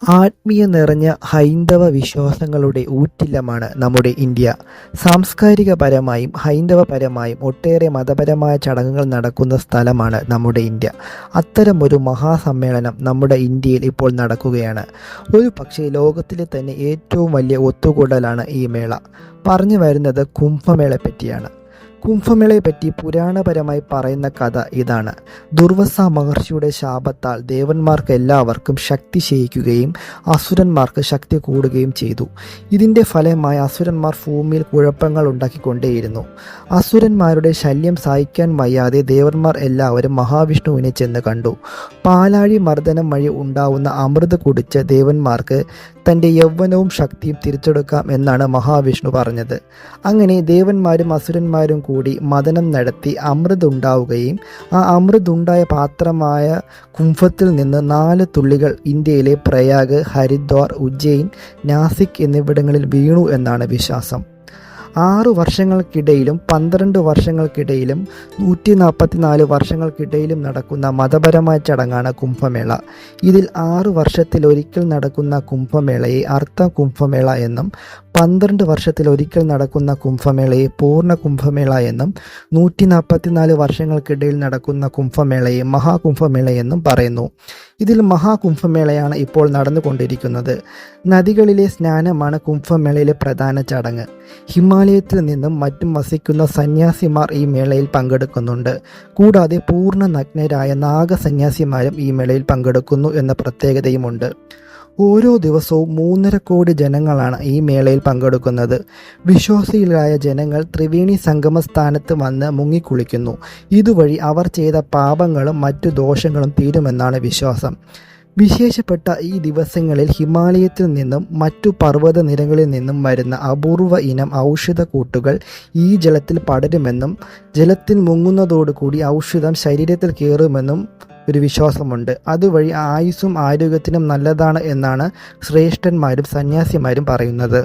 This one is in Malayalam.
ആത്മീയം നിറഞ്ഞ ഹൈന്ദവ വിശ്വാസങ്ങളുടെ ഊറ്റില്ലമാണ് നമ്മുടെ ഇന്ത്യ. സാംസ്കാരികപരമായും ഹൈന്ദവപരമായും ഒട്ടേറെ മതപരമായ ചടങ്ങുകൾ നടക്കുന്ന സ്ഥലമാണ് നമ്മുടെ ഇന്ത്യ. അത്തരമൊരു മഹാസമ്മേളനം നമ്മുടെ ഇന്ത്യയിൽ ഇപ്പോൾ നടക്കുകയാണ്. ഒരു പക്ഷേ ലോകത്തിലെ തന്നെ ഏറ്റവും വലിയ ഒത്തുകൂടലാണ് ഈ മേള. പറഞ്ഞു വരുന്നത് കുംഭമേളയെപ്പറ്റിയാണ്. കുംഭമേളയെപ്പറ്റി പുരാണപരമായി പറയുന്ന കഥ ഇതാണ്. ദുർവസ മഹർഷിയുടെ ശാപത്താൽ ദേവന്മാർക്ക് എല്ലാവർക്കും ശക്തി ക്ഷയിക്കുകയും അസുരന്മാർക്ക് ശക്തി കൂടുകയും ചെയ്തു. ഇതിൻ്റെ ഫലമായി അസുരന്മാർ ഭൂമിയിൽ കുഴപ്പങ്ങൾ ഉണ്ടാക്കിക്കൊണ്ടേയിരുന്നു. അസുരന്മാരുടെ ശല്യം സഹിക്കാൻ വയ്യാതെ ദേവന്മാർ എല്ലാവരും മഹാവിഷ്ണുവിനെ ചെന്ന് കണ്ടു. പാലാഴി മർദ്ദനം വഴി ഉണ്ടാവുന്ന അമൃത് കുടിച്ച് ദേവന്മാർക്ക് തൻ്റെ യൗവനവും ശക്തിയും തിരിച്ചെടുക്കാം എന്നാണ് മഹാവിഷ്ണു പറഞ്ഞത്. അങ്ങനെ ദേവന്മാരും അസുരന്മാരും കൂടി മദനം നടത്തി അമൃത് ഉണ്ടാവുകയും ആ അമൃതുണ്ടായ പാത്രമായ കുംഭത്തിൽ നിന്ന് 4 തുള്ളികൾ ഇന്ത്യയിലെ പ്രയാഗ്, ഹരിദ്വാർ, ഉജ്ജയിൻ, നാസിക് എന്നിവിടങ്ങളിൽ വീണു എന്നാണ് വിശ്വാസം. 6 വർഷങ്ങൾക്കിടയിലും 12 വർഷങ്ങൾക്കിടയിലും 144 വർഷങ്ങൾക്കിടയിലും നടക്കുന്ന മതപരമായ ചടങ്ങാണ് കുംഭമേള. ഇതിൽ 6 വർഷത്തിലൊരിക്കൽ നടക്കുന്ന കുംഭമേളയെ അർദ്ധ കുംഭമേള എന്നും 12 വർഷത്തിലൊരിക്കൽ നടക്കുന്ന കുംഭമേളയെ പൂർണ്ണ കുംഭമേള എന്നും 144 വർഷങ്ങൾക്കിടയിൽ നടക്കുന്ന കുംഭമേളയെ മഹാകുംഭമേള എന്നും പറയുന്നു. ഇതിൽ മഹാകുംഭമേളയാണ് ഇപ്പോൾ നടന്നുകൊണ്ടിരിക്കുന്നത്. നദികളിലെ സ്നാനമാണ് കുംഭമേളയിലെ പ്രധാന ചടങ്ങ്. ഹിമാലയത്തിൽ നിന്നും മറ്റും വസിക്കുന്ന സന്യാസിമാർ ഈ മേളയിൽ പങ്കെടുക്കുന്നുണ്ട്. കൂടാതെ പൂർണ്ണ നഗ്നരായ നാഗസന്യാസിമാരും ഈ മേളയിൽ പങ്കെടുക്കുന്നു എന്ന പ്രത്യേകതയുമുണ്ട്. ഓരോ ദിവസവും 3.5 കോടി ജനങ്ങളാണ് ഈ മേളയിൽ പങ്കെടുക്കുന്നത്. വിശ്വാസികളായ ജനങ്ങൾ ത്രിവേണി സംഗമ സ്ഥാനത്ത് വന്ന് മുങ്ങിക്കുളിക്കുന്നു. ഇതുവഴി അവർ ചെയ്ത പാപങ്ങളും മറ്റു ദോഷങ്ങളും തീരുമെന്നാണ് വിശ്വാസം. വിശേഷപ്പെട്ട ഈ ദിവസങ്ങളിൽ ഹിമാലയത്തിൽ നിന്നും മറ്റു പർവ്വത നിരകളിൽ നിന്നും വരുന്ന അപൂർവ ഇനം ഔഷധക്കൂട്ടുകൾ ഈ ജലത്തിൽ പടരുമെന്നും ജലത്തിൽ മുങ്ങുന്നതോടുകൂടി ഔഷധം ശരീരത്തിൽ കയറുമെന്നും ഒരു വിശ്വാസമുണ്ട്. അതുവഴി ആയുസ്സും ആരോഗ്യത്തിനും നല്ലതാണ് എന്നാണ് ശ്രേഷ്ഠന്മാരും സന്യാസിമാരും പറയുന്നത്.